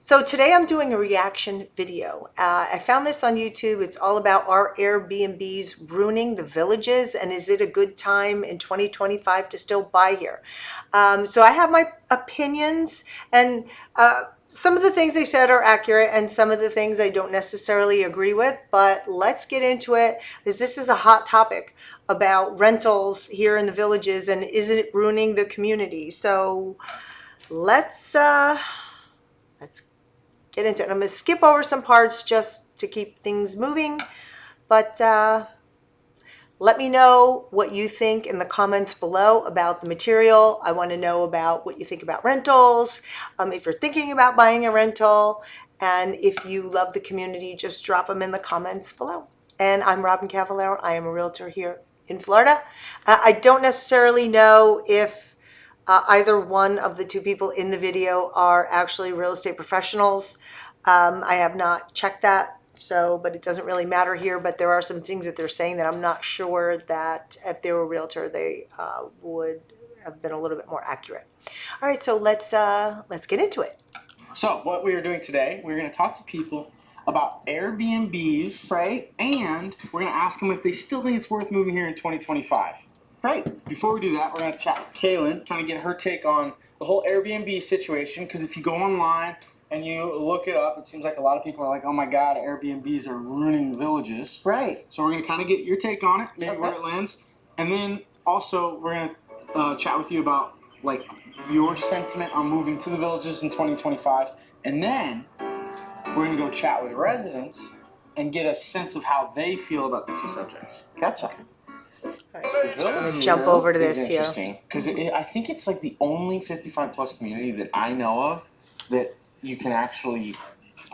So today I'm doing a reaction video. I found this on YouTube. It's all about our Airbnbs ruining the villages, and is it a good time in 2025 to still buy here? So I have my opinions, and some of the things they said are accurate and some of the things I don't necessarily agree with, but let's get into it because this is a hot topic about rentals here in the villages and is it ruining the community? So let's get into it. I'm going to skip over some parts just to keep things moving, but let me know what you think in the comments below about the material. I want to know about what you think about rentals, if you're thinking about buying a rental, and if you love the community, just drop them in the comments below. And I'm Robyn Cavallaro. I am a realtor here in Florida. I don't necessarily know if either one of the two people in the video are actually real estate professionals. I have not checked that, but it doesn't really matter here. But there are some things that they're saying that I'm not sure that if they were a realtor, they would have been a little bit more accurate. All right, so let's get into it. So what we are doing today, we're going to talk to people about Airbnbs, right? And we're going to ask them if they still think it's worth moving here in 2025. Right. Before we do that, we're going to chat with Kaylin, trying to get her take on the whole Airbnb situation, because if you go online and you look it up, it seems like a lot of people are like, oh my God, Airbnbs are ruining the villages. Right. So we're going to kind of get your take on it, maybe where it lands. And then also we're going to chat with you about like your sentiment on moving to the villages in 2025. And then we're going to go chat with residents and get a sense of how they feel about the two subjects. Gotcha. All right, I'm going to jump over to this here. Interesting, because I think it's like the only 55 plus community that I know of that you can actually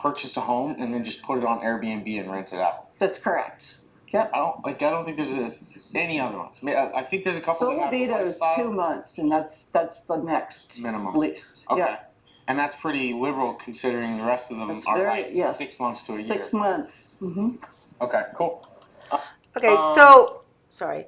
purchase a home and then just put it on Airbnb and rent it out. That's correct. Yep. I don't think there's any other ones. I think there's a couple. Soul Vito's 2 months, and that's the next minimum least. Okay. Yeah. And that's pretty liberal considering the rest of them That's are very, like yes. 6 months to a year. 6 months. Mm-hmm. Okay, cool. Okay, so sorry.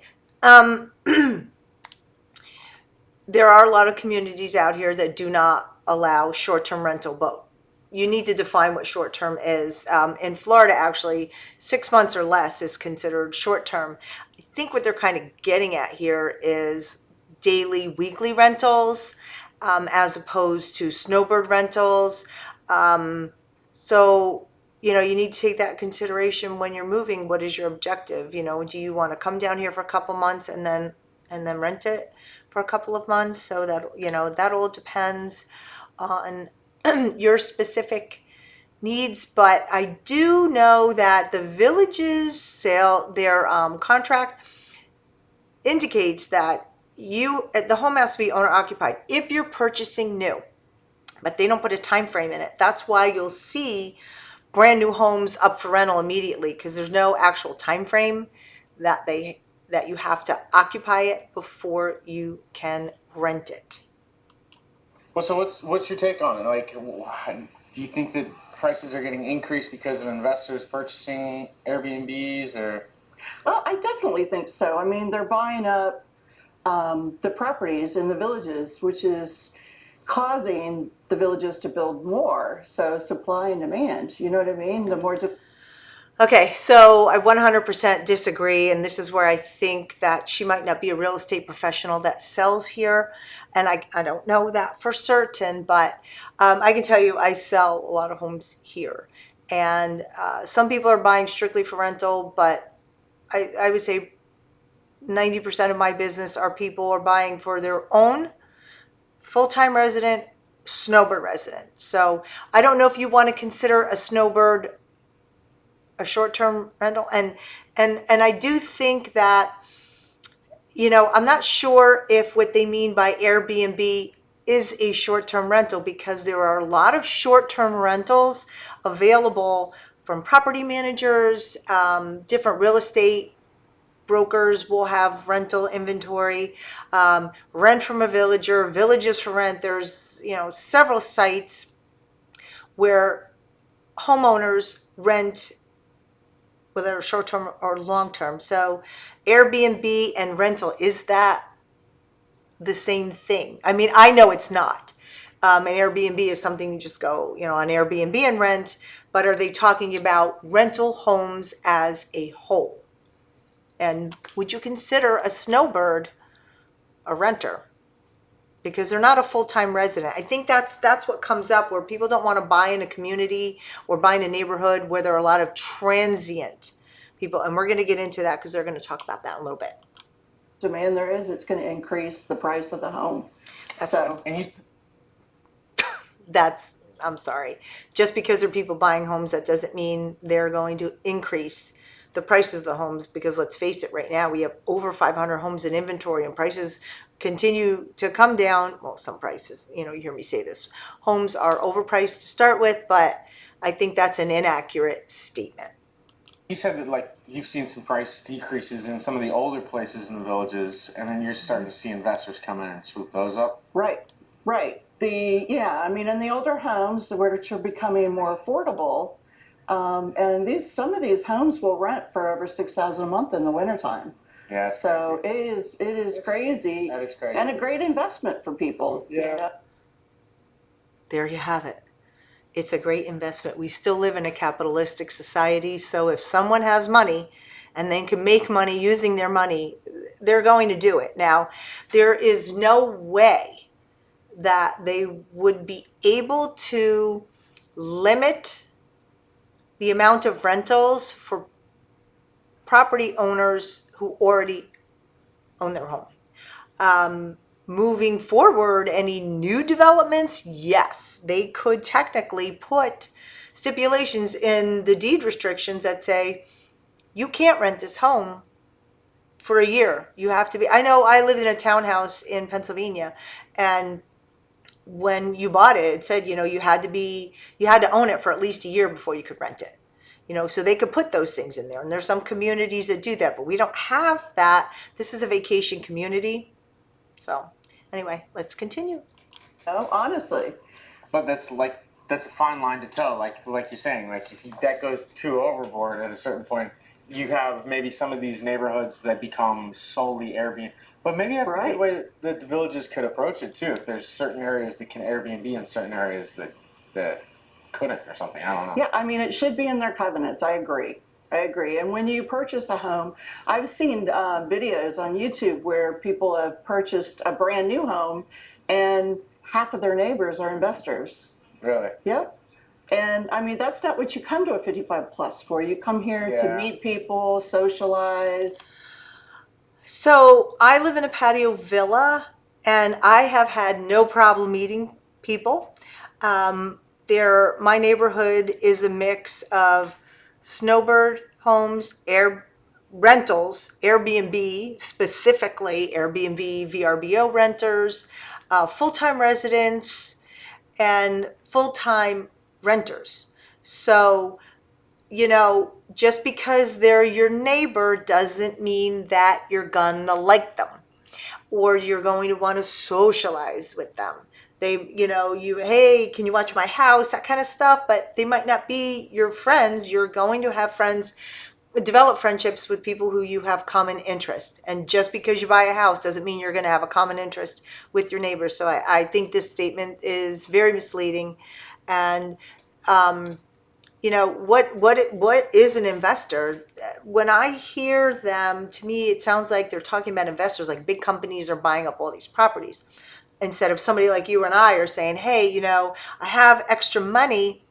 There are a lot of communities out here that do not allow short-term rental, but you need to define what short-term is. In Florida, actually, 6 months or less is considered short-term. I think what they're kind of getting at here is daily, weekly rentals, as opposed to snowbird rentals. So, you know, you need to take that into consideration when you're moving. What is your objective? You know, do you want to come down here for a couple months and then rent it for a couple of months? So that, you know, that all depends on your specific needs. But I do know that the villages sale, their contract indicates that the home has to be owner occupied if you're purchasing new, but they don't put a time frame in it. That's why you'll see brand new homes up for rental immediately, because there's no actual time frame that you have to occupy it before you can rent it. Well, so what's your take on it? Like, do you think that prices are getting increased because of investors purchasing Airbnbs, or? Well, I definitely think so. I mean, they're buying up the properties in the villages, which is causing the villages to build more. So supply and demand, you know what I mean? The more Okay, so I 100% disagree, and this is where I think that she might not be a real estate professional that sells here, and I don't know that for certain, but I can tell you I sell a lot of homes here, and some people are buying strictly for rental, but I would say 90% of my business are people are buying for their own full-time resident, snowbird resident. So I don't know if you want to consider a snowbird a short-term rental, and I do think that, you know, I'm not sure if what they mean by Airbnb is a short-term rental, because there are a lot of short-term rentals available from property managers. Different real estate brokers will have rental inventory, rent from a villager, villages for rent. There's, you know, several sites where homeowners rent, whether short-term or long-term. So Airbnb and rental, is that the same thing? I mean, I know it's not. An Airbnb is something you just go, on Airbnb and rent, but are they talking about rental homes as a whole? And would you consider a snowbird a renter? Because they're not a full-time resident. I think that's what comes up, where people don't want to buy in a community or buy in a neighborhood where there are a lot of transient people. And we're going to get into that because they're going to talk about that in a little bit. Demand there is, it's going to increase the price of the home. That's So, And you, I'm sorry. Just because there are people buying homes, that doesn't mean they're going to increase the prices of the homes, because let's face it, right now we have over 500 homes in inventory and prices continue to come down. Well, some prices, you hear me say this, homes are overpriced to start with, but I think that's an inaccurate statement. you said that like you've seen some price decreases in some of the older places in the villages, and then you're starting to see investors come in and swoop those up. right. I mean, in the older homes, which are becoming more affordable, and some of these homes will rent for over $6,000 a month in the wintertime. Yeah, that's So crazy. it is crazy. That is crazy. And a great investment for people. Yeah. There you have it. It's a great investment. We still live in a capitalistic society, so if someone has money and they can make money using their money, they're going to do it. Now, there is no way that they would be able to limit the amount of rentals for property owners who already own their home. Moving forward, any new developments, yes, they could technically put stipulations in the deed restrictions that say, you can't rent this home for a year. You have to be, I know I lived in a townhouse in Pennsylvania, and when you bought it, it said, you had to own it for at least a year before you could rent it. So they could put those things in there. And there's some communities that do that, but we don't have that. This is a vacation community. So anyway, let's continue. No, honestly. But that's a fine line to tell. Like you're saying, like if that goes too overboard at a certain point, you have maybe some of these neighborhoods that become solely Airbnb. But maybe that's a Right. good way that the villages could approach it too. If there's certain areas that can Airbnb and certain areas that couldn't or something. I don't know. Yeah, I mean, it should be in their covenants. I agree. And when you purchase a home, I've seen videos on YouTube where people have purchased a brand new home and half of their neighbors are investors. Really? Yep. And I mean, that's not what you come to a 55 plus for. You come here to Yeah. meet people, socialize. So I live in a patio villa, and I have had no problem meeting people. My neighborhood is a mix of snowbird homes, rentals, Airbnb, specifically Airbnb, VRBO renters, full-time residents, and full-time renters. So, just because they're your neighbor doesn't mean that you're gonna like them or you're going to want to socialize with them. Hey, can you watch my house? That kind of stuff, but they might not be your friends. You're going to have develop friendships with people who you have common interest. And just because you buy a house doesn't mean you're going to have a common interest with your neighbors. So I think this statement is very misleading. And, what is an investor? When I hear them, to me, it sounds like they're talking about investors, like big companies are buying up all these properties. Instead of somebody like you and I are saying, hey, I have extra money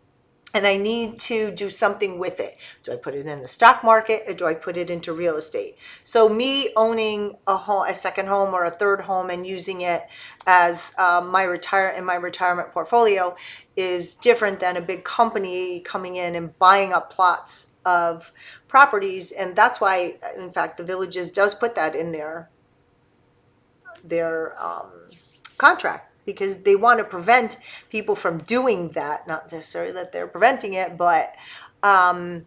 and I need to do something with it. Do I put it in the stock market or do I put it into real estate? So me owning a second home or a third home and using it as my retirement portfolio is different than a big company coming in and buying up plots of properties. And that's why, in fact, the Villages does put that in their contract, because they want to prevent people from doing that. Not necessarily that they're preventing it, but so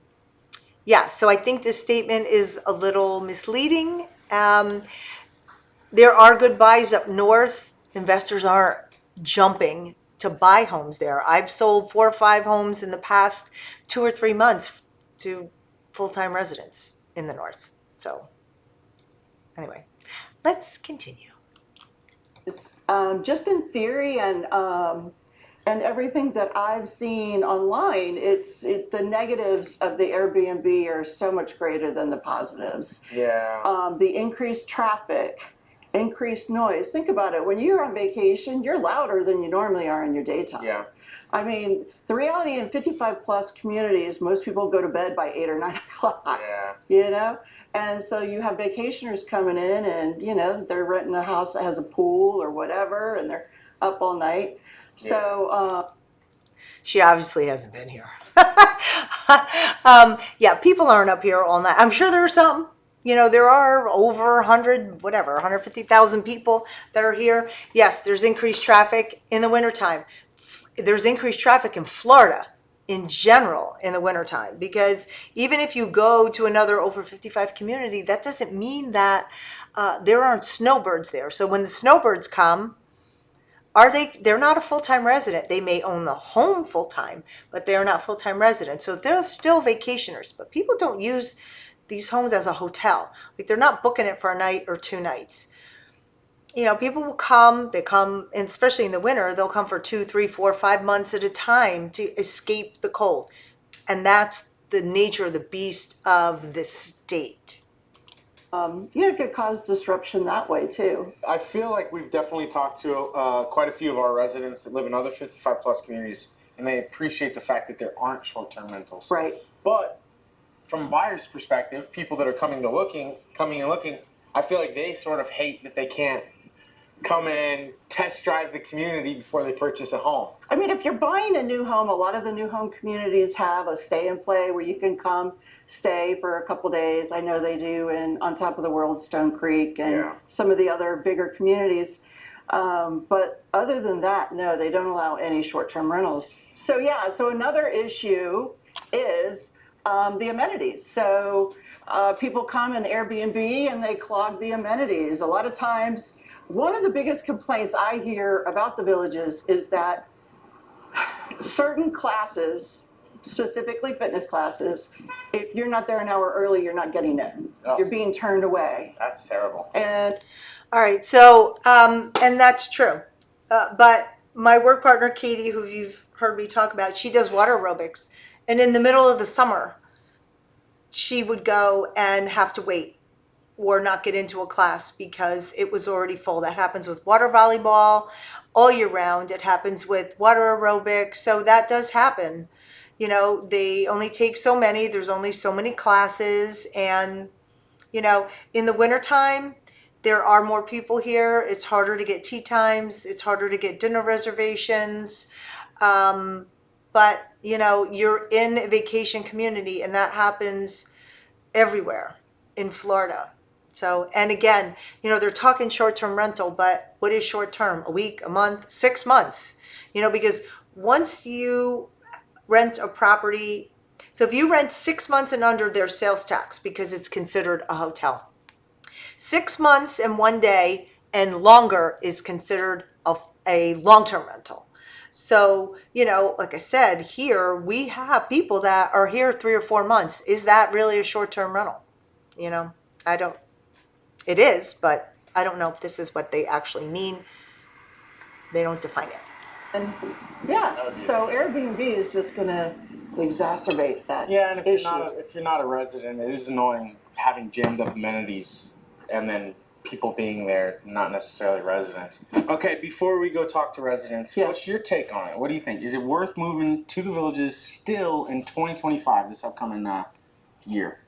I think this statement is a little misleading. There are good buys up north. Investors aren't jumping to buy homes there. I've sold 4 or 5 homes in the past 2 or 3 months to full-time residents in the north. So anyway, let's continue. just in theory and everything that I've seen online, the negatives of the Airbnb are so much greater than the positives. Yeah. The increased traffic, increased noise. Think about it. When you're on vacation, you're louder than you normally are in your daytime. Yeah. I mean, the reality in 55 plus communities, most people go to bed by 8 or 9 o'clock. Yeah. You know? And so you have vacationers coming in and, they're renting a house that has a pool or whatever, and they're up all night. So, She obviously hasn't been here. Yeah, people aren't up here all night. I'm sure there are some. There are over 100, whatever, 150,000 people that are here. Yes, there's increased traffic in the wintertime. There's increased traffic in Florida in general in the wintertime, because even if you go to another over 55 community, that doesn't mean that there aren't snowbirds there. So when the snowbirds come, they're not a full-time resident. They may own the home full-time, but they're not full-time residents. So they're still vacationers, but people don't use these homes as a hotel. Like, they're not booking it for a night or 2 nights. People will come, and especially in the winter, they'll come for 2, 3, 4, 5 months at a time to escape the cold. And that's the nature of the beast of the state. it could cause disruption that way too. I feel like we've definitely talked to quite a few of our residents that live in other 55 plus communities, and they appreciate the fact that there aren't short-term rentals. Right. But from buyers' perspective, people that are coming and looking, I feel like they sort of hate that they can't come in, test drive the community before they purchase a home. I mean, if you're buying a new home, a lot of the new home communities have a stay and play where you can come stay for a couple days. I know they do on top of the world, Stone Creek, and some of the other bigger communities. But other than that, no, they don't allow any short-term rentals. So another issue is the amenities. So people come in Airbnb and they clog the amenities. A lot of times, one of the biggest complaints I hear about the villages is that certain classes, specifically fitness classes, if you're not there an hour early, you're not getting in. Oh. You're being turned away. That's terrible. And All right, so, and that's true. But my work partner, Katie, who you've heard me talk about, she does water aerobics. And in the middle of the summer, she would go and have to wait or not get into a class because it was already full. That happens with water volleyball all year round. It happens with water aerobics. So that does happen. They only take so many. There's only so many classes. And, in the wintertime, there are more people here. It's harder to get tea times. It's harder to get dinner reservations. But, you're in a vacation community, and that happens everywhere in Florida. So, and again, they're talking short-term rental, but what is short-term? A week, a month, 6 months? Because once you rent a property, so if you rent 6 months and under, there's sales tax because it's considered a hotel. 6 months and 1 day and longer is considered a long-term rental. So, like I said, here we have people that are here 3 or 4 months. Is that really a short-term rental? I don't. It is, but I don't know if this is what they actually mean. They don't define it. And so Airbnb is just going to exacerbate that. Yeah, and if issue. you're not a resident, it is annoying having jammed up amenities and then people being there, not necessarily residents. Okay, before we go talk to residents, what's your take on it? What do you think? Is it worth moving to the villages still in 2025, this upcoming year?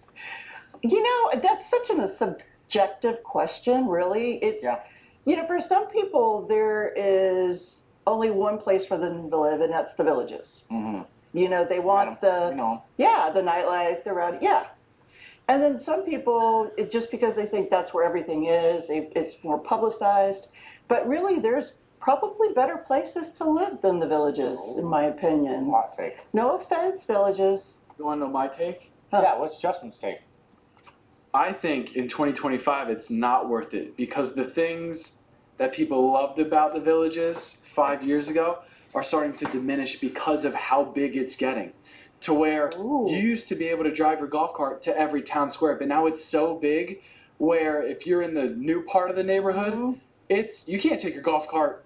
That's such a subjective question, really. It's, for some people, there is only one place for them to live, and that's the villages. Mm-hmm. They want the nightlife, the rowdy, And then some people, just because they think that's where everything is, it's more publicized. But really, there's probably better places to live than the villages, in my opinion. Hot take. No offense, villages. You want to know my take? Yeah, what's Justin's take? I think in 2025 it's not worth it because the things that people loved about the villages 5 years ago are starting to diminish because of how big it's getting. To where you used to be able to drive your golf cart to every town square, but now it's so big where if you're in the new part of the neighborhood, you can't take your golf cart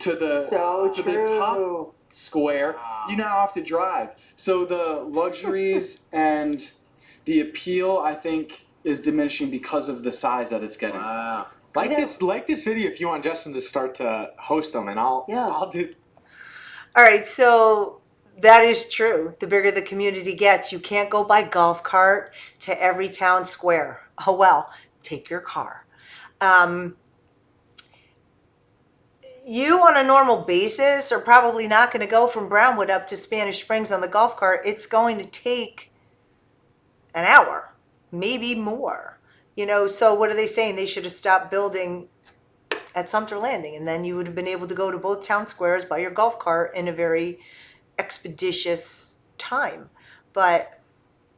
to the So to the top true. square. You now have to drive. So the luxuries and the appeal, I think, is diminishing because of the size that it's getting. Wow. You know- Like this video if you want Justin to start to host them, and I'll do. All right, so that is true. The bigger the community gets, you can't go by golf cart to every town square. Oh well, take your car. You on a normal basis are probably not going to go from Brownwood up to Spanish Springs on the golf cart. It's going to take an hour, maybe more. So what are they saying? They should have stopped building at Sumter Landing, and then you would have been able to go to both town squares by your golf cart in a very expeditious time. But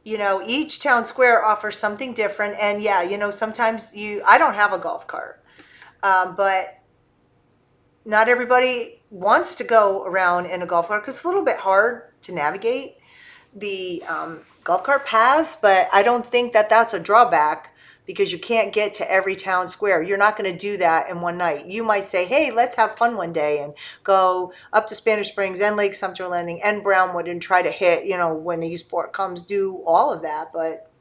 each town square offers something different. And yeah, sometimes I don't have a golf cart, but not everybody wants to go around in a golf cart because it's a little bit hard to navigate the golf cart paths. But I don't think that that's a drawback, because you can't get to every town square. You're not going to do that in one night. You might say, hey, let's have fun one day and go up to Spanish Springs and Lake Sumter Landing and Brownwood and try to hit, when Eastport comes, do all of that. But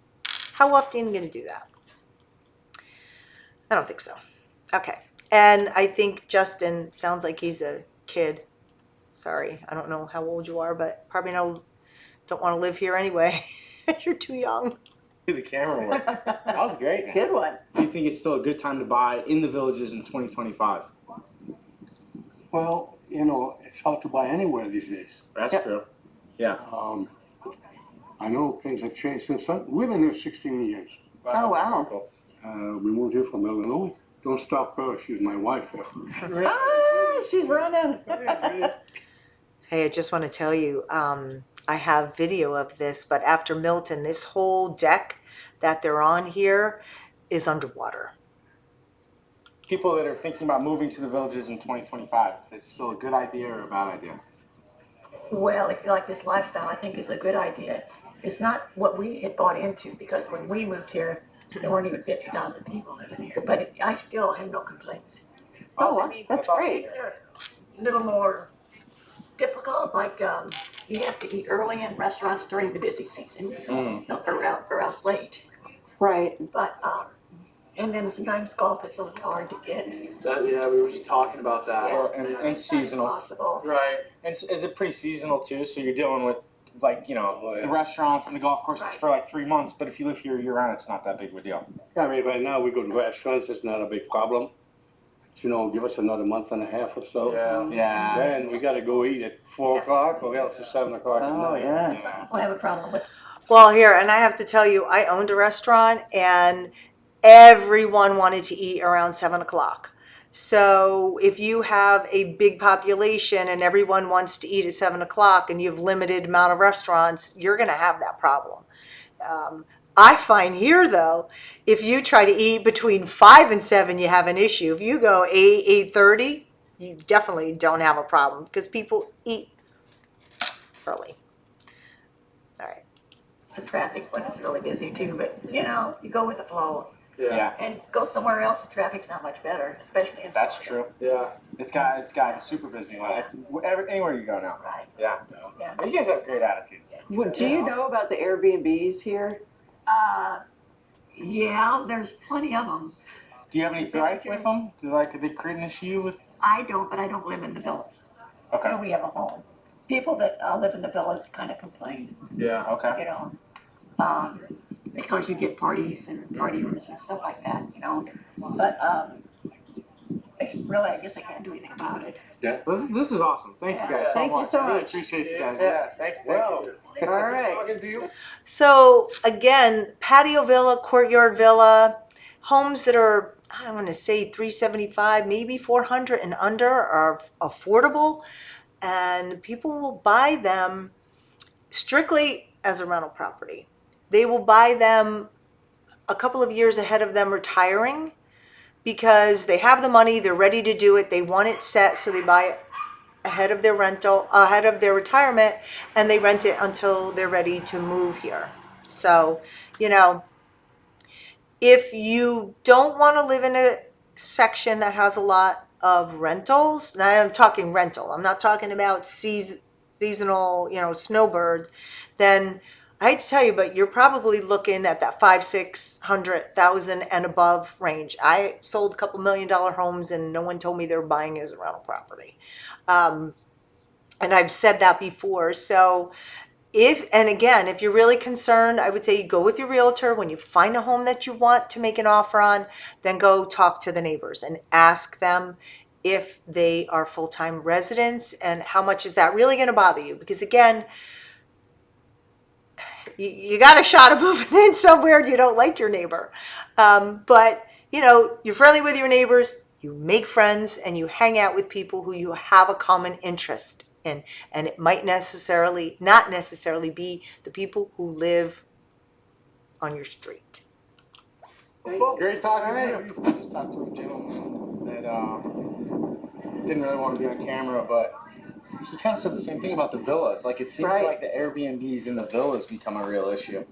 how often are you going to do that? I don't think so. Okay. And I think Justin sounds like he's a kid. Sorry, I don't know how old you are, but probably don't want to live here anyway. You're too young. The camera work. That was great, man. Good one. Do you think it's still a good time to buy in the villages in 2025? Well, it's hard to buy anywhere these days. That's Yep. true. Yeah. I know things have changed since we've been here 16 years. Oh, wow. Cool. We moved here from Illinois. Don't stop her. She's my wife. Ah, she's running. Hey, I just want to tell you, I have video of this, but after Milton, this whole deck that they're on here is underwater. People that are thinking about moving to the villages in 2025, if it's still a good idea or a bad idea? Well, if you like this lifestyle, I think it's a good idea. It's not what we had bought into, because when we moved here, there weren't even 50,000 people living here. But I still have no complaints. Oh, I wow, mean, that's I great. think they're a little more difficult. Like you have to eat early in restaurants during the busy season, or else late. Right. But and then sometimes golf is a little hard to get. Yeah, we were just talking about that. Yeah, Or- and but it's seasonal. Possible. Right. And is it pretty seasonal too? So you're dealing with the restaurants and the golf courses Right. for like 3 months, but if you live here year round, it's not that big of a deal. I mean, right now we go to restaurants. It's not a big problem. Give us another month and a half or so. Yeah. Then we got to go eat at 4 o'clock or else it's 7 o'clock at Oh, night. yeah. I have a problem with. Well, here, and I have to tell you, I owned a restaurant and everyone wanted to eat around 7 o'clock. So if you have a big population and everyone wants to eat at 7 o'clock and you have limited amount of restaurants, you're going to have that problem. I find here, though, if you try to eat between 5 and 7, you have an issue. If you go 8, 8:30, you definitely don't have a problem because people eat early. All right. The traffic when it's really busy too, but you go with the flow Yeah. and go somewhere else. The traffic's not much better, especially in That's Florida. true. Yeah. It's gotten super busy. Like anywhere you go now. Right. Yeah. Yeah. You guys have great attitudes. Well, do you know about the Airbnbs here? Yeah, there's plenty of them. Do you have any Is that gripe what with them? Did they create an issue with? I don't, but I don't live in the villas. Okay. We have a home. People that live in the villas kind of complain, Yeah. Okay. because you get parties and party rooms and stuff like that, But really, I guess I can't do anything about it. This is awesome. Thank you guys so Thank you much. so I really much. appreciate you guys. Yeah. Thank you. All right. So again, patio villa, courtyard villa, homes that are, I don't want to say 375, maybe 400 and under are affordable, and people will buy them strictly as a rental property. They will buy them a couple of years ahead of them retiring because they have the money, they're ready to do it, they want it set, so they buy it ahead of their retirement, and they rent it until they're ready to move here. So, if you don't want to live in a section that has a lot of rentals, now I'm talking rental, I'm not talking about seasonal, snowbird, then I hate to tell you, but you're probably looking at that 500,000, 600,000 and above range. I sold a couple $1 million homes and no one told me they were buying as a rental property. And I've said that before. So if you're really concerned, I would say you go with your realtor. When you find a home that you want to make an offer on, then go talk to the neighbors and ask them if they are full-time residents and how much is that really going to bother you? Because again, you got a shot of moving in somewhere and you don't like your neighbor. But you're friendly with your neighbors, you make friends, and you hang out with people who you have a common interest in. And it might not necessarily be the people who live on your street. Great talking to you. I just talked to a gentleman that didn't really want to be on camera, but he kind of said the same thing about the villas. Like, it seems Right. like the Airbnbs in the villas become a real issue.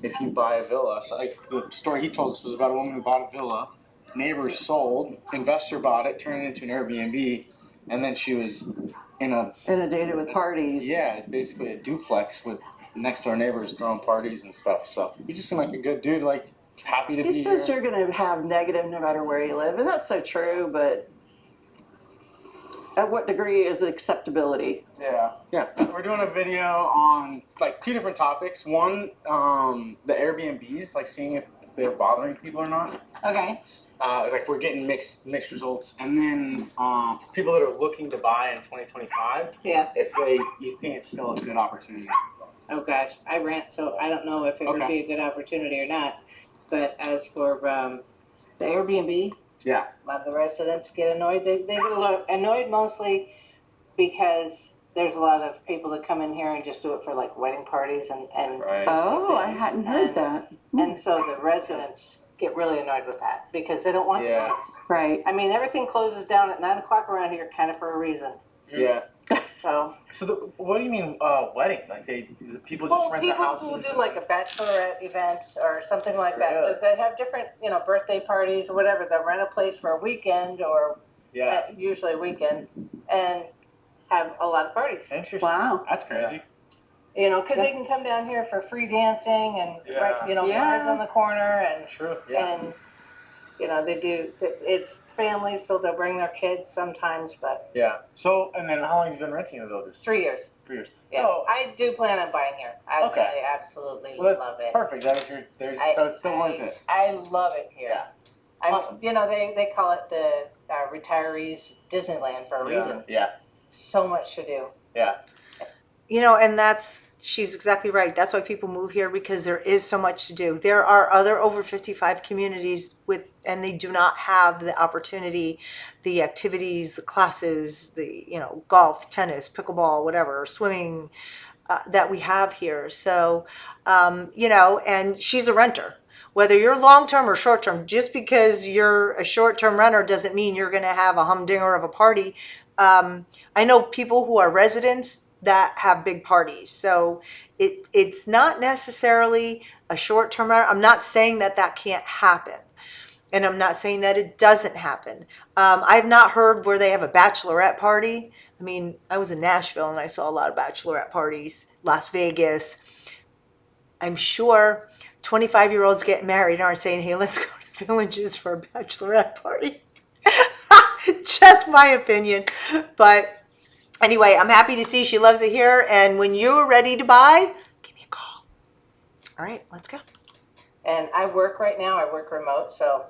If you buy a villa, so like the story he told us was about a woman who bought a villa, neighbors sold, investor bought it, turned it into an Airbnb, and then she was Inundated with parties. yeah, basically a duplex with next door neighbors throwing parties and stuff. So he just seemed like a good dude, like happy to He be says here. you're going to have negative no matter where you live, and that's so true, but at what degree is acceptability? Yeah. We're doing a video on like two different topics. One, the Airbnbs, like seeing if they're bothering people or not. Okay. Like we're getting mixed results. And then people that are looking to buy in 2025, Yeah. if you think it's still a good opportunity. Oh gosh, I rent, so I don't know if it would be a good opportunity or not. But as for the Airbnb, Yeah. a lot of the residents get annoyed. They get a lot annoyed mostly because there's a lot of people that come in here and just do it for like wedding parties and Right. Oh, I hadn't heard that. and so the residents get really annoyed with that because they don't want the Yeah. noise. Right. I mean, everything closes down at 9 o'clock around here, kind of for a reason. Yeah. So. So what do you mean wedding? Like the people just rent the People houses? who do like a bachelorette event or something like that, Really? that have different, birthday parties or whatever. They'll rent a place for a weekend or Yeah. usually a weekend and have a lot of parties. Interesting. Wow. That's crazy. Because they can come down here for free dancing and Yeah. bars on the corner and True. they do. It's families, so they'll bring their kids sometimes, but Yeah. So, and then how long have you been renting the villages? 3 years. 3 years. Yeah, So, I do plan on buying here. Okay. I absolutely well, that's love it. perfect. That is so it's still worth it. I love it here. Yeah. Awesome. They call it the retirees Disneyland for a reason. Yeah. So much to do. Yeah. And she's exactly right. That's why people move here, because there is so much to do. There are other over 55 communities and they do not have the opportunity, the activities, the classes, the, golf, tennis, pickleball, whatever, swimming, that we have here. So, and she's a renter. Whether you're long-term or short-term, just because you're a short-term renter doesn't mean you're going to have a humdinger of a party. I know people who are residents that have big parties. So it's not necessarily a short-term renter. I'm not saying that can't happen. And I'm not saying that it doesn't happen. I've not heard where they have a bachelorette party. I mean, I was in Nashville and I saw a lot of bachelorette parties, Las Vegas. I'm sure 25-year-olds getting married aren't saying, hey, let's go to the Villages for a bachelorette party. Just my opinion. But anyway, I'm happy to see she loves it here. And when you're ready to buy, give me a call. All right, let's go. And I work right now. I work remote, so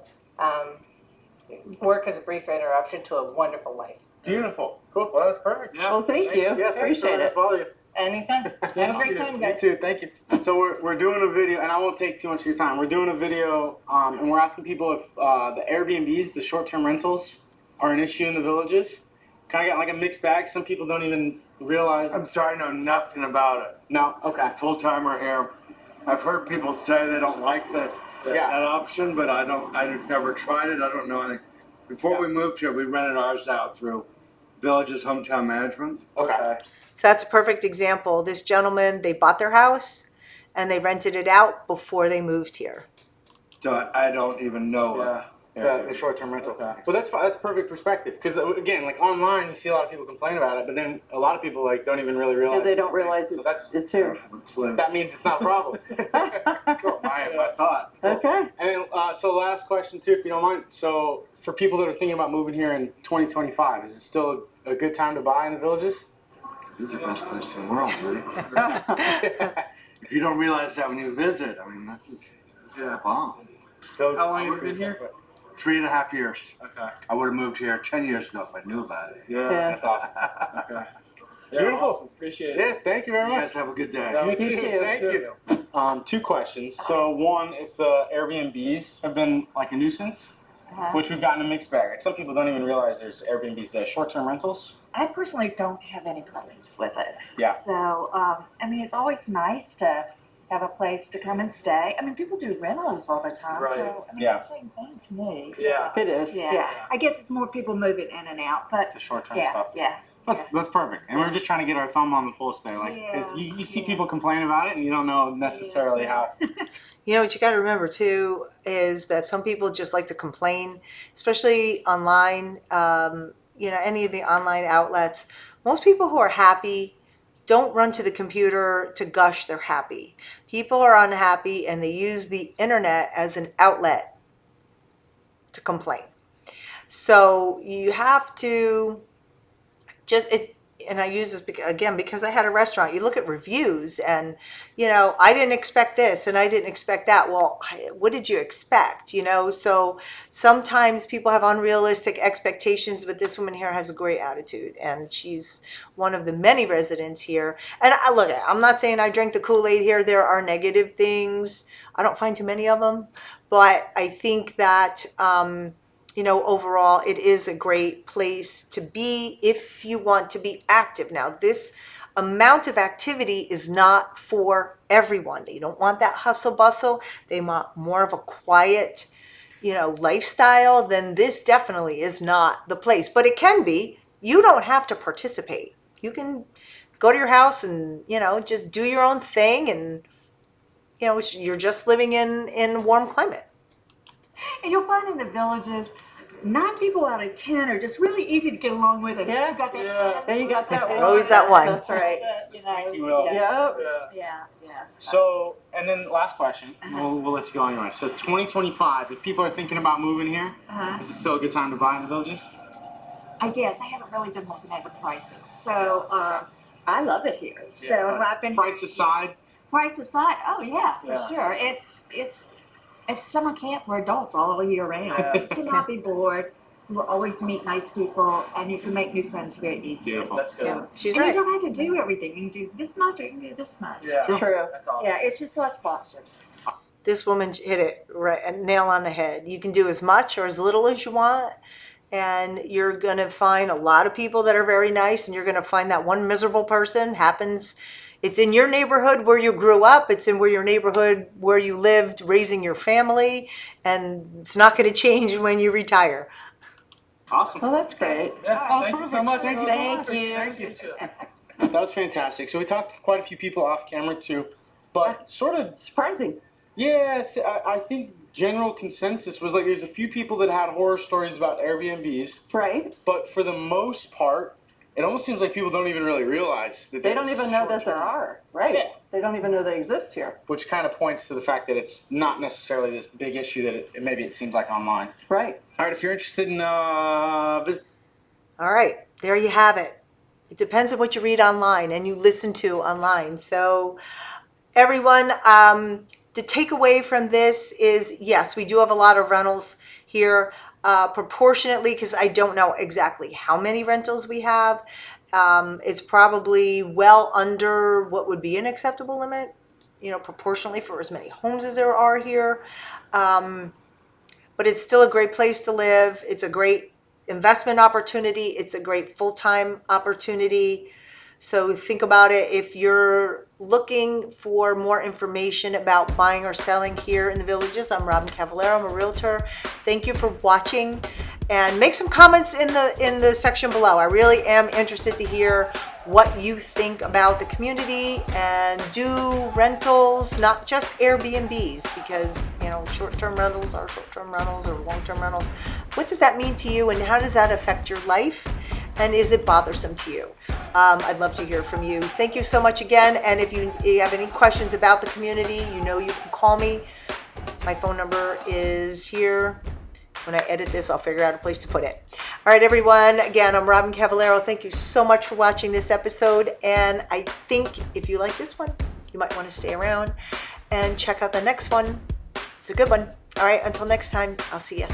work is a brief interruption to a wonderful life. Beautiful. Cool. Well, that's perfect. Yeah. Well, thank you. Yeah, Appreciate it. Bother you. Anytime. Have a great time, guys. You too. Thank you. So we're doing a video, and I won't take too much of your time. We're doing a video, and we're asking people if the Airbnbs, the short-term rentals, are an issue in the villages. Kind of got like a mixed bag. Some people don't even realize. I'm sorry, I know nothing about it. No. Okay. Full timer here. I've heard people say they don't like that option, but I've never tried it. I don't know anything. Before we moved here, we rented ours out through Villages Hometown Management. Okay. So that's a perfect example. This gentleman, they bought their house and they rented it out before they moved here. So I don't even know the short-term rental. Well, that's fine. That's perfect perspective. Because again, like online, you see a lot of people complain about it, but then a lot of people like don't even really realize. Yeah, they don't realize it's here. That means it's not a problem. Cool. My thought. Okay. And then, so last question too, if you don't mind. So for people that are thinking about moving here in 2025, is it still a good time to buy in the Villages? This is the best place in the world, man. If you don't realize that when you visit, I mean, this is a bomb. Still. How long have you been here? 3.5 years. Okay. I would have moved here 10 years ago if I knew about it. Yeah, that's awesome. Okay. Yeah, Beautiful. awesome. Appreciate it. Yeah, thank you very You much. guys have a good day. You You too. too. Thank you. 2 questions. So one, if the Airbnbs have been like a nuisance, which we've gotten a mixed bag. Like some people don't even realize there's Airbnbs that are short-term rentals. I personally don't have any problems with it. Yeah. So, I mean, it's always nice to have a place to come and stay. I mean, people do rentals all the time, Right. so I mean, Yeah. it's the same thing to me. Yeah. It is. Yeah. I guess it's more people moving in and out, but The short-term yeah, stuff. yeah. That's perfect. And we're just trying to get our thumb on the pulse there. Like, because you see people complain about it and you don't know necessarily how. You know what you got to remember too is that some people just like to complain, especially online. You know, any of the online outlets. Most people who are happy don't run to the computer to gush they're happy. People are unhappy and they use the internet as an outlet to complain. So you have to and I use this again because I had a restaurant. You look at reviews and, you know, I didn't expect this and I didn't expect that. Well, what did you expect? You know, so sometimes people have unrealistic expectations, but this woman here has a great attitude and she's one of the many residents here. And look, I'm not saying I drank the Kool-Aid here. There are negative things. I don't find too many of them, but I think that, you know, overall, it is a great place to be if you want to be active. Now, this amount of activity is not for everyone. They don't want that hustle bustle. They want more of a quiet, you know, lifestyle. Then this definitely is not the place, but it can be. You don't have to participate. You can go to your house and, you know, just do your own thing. And, you know, you're just living in a warm climate. And you'll find in the Villages, 9 people out of 10 are just really easy to get along with. And Yeah. you've got that. Yeah. There you got that one. Always that one. That's right. You know, you, Will. yeah, Yep. yeah. So, and then last question, we'll let you go on your way. So 2025, if people are thinking about moving here, is it still a good time to buy in the Villages? I guess I haven't really been looking at the prices, so I love it here. So Yeah, I've been price aside. Price aside. Oh yeah, for Yeah. sure. It's summer camp for adults all year round. Yeah. You cannot be bored. You will always meet nice people, and you can make new friends very easily. Beautiful. That's good. Yeah, she's And right. you don't have to do everything. You can do this much, or you can do this much. Yeah. True. That's awesome. Yeah, it's just less options. This woman hit it right, a nail on the head. You can do as much or as little as you want, and you're gonna find a lot of people that are very nice, and you're gonna find that one miserable person happens. It's in your neighborhood where you grew up. It's in your neighborhood where you lived, raising your family, and it's not gonna change when you retire. Awesome. Well, that's great. Yeah. Thank you so much. Thank you. Thank you. That was fantastic. So we talked to quite a few people off camera too, but sort of, Surprising. yes, I think general consensus was like there's a few people that had horror stories about Airbnbs, Right? but for the most part, it almost seems like people don't even really realize that They don't there's even know that short-term- there are. Right. Yeah. They don't even know they exist here. Which kind of points to the fact that it's not necessarily this big issue that maybe it seems like online. Right. All right, if you're interested in visit. All right, there you have it. It depends on what you read online and you listen to online. So everyone, the takeaway from this is, yes, we do have a lot of rentals here, proportionately, because I don't know exactly how many rentals we have. It's probably well under what would be an acceptable limit, you know, proportionally for as many homes as there are here. But it's still a great place to live. It's a great investment opportunity. It's a great full-time opportunity. So think about it. If you're looking for more information about buying or selling here in the Villages, I'm Robyn Cavallaro. I'm a realtor. Thank you for watching, and make some comments in the section below. I really am interested to hear what you think about the community and do rentals, not just Airbnbs, because, you know, short-term rentals are short-term rentals or long-term rentals. What does that mean to you, and how does that affect your life? And is it bothersome to you? I'd love to hear from you. Thank you so much again. And if you have any questions about the community, you know you can call me. My phone number is here. When I edit this, I'll figure out a place to put it. All right, everyone. Again, I'm Robyn Cavallaro. Thank you so much for watching this episode. And I think if you like this one, you might want to stay around and check out the next one. It's a good one. All right, until next time, I'll see you.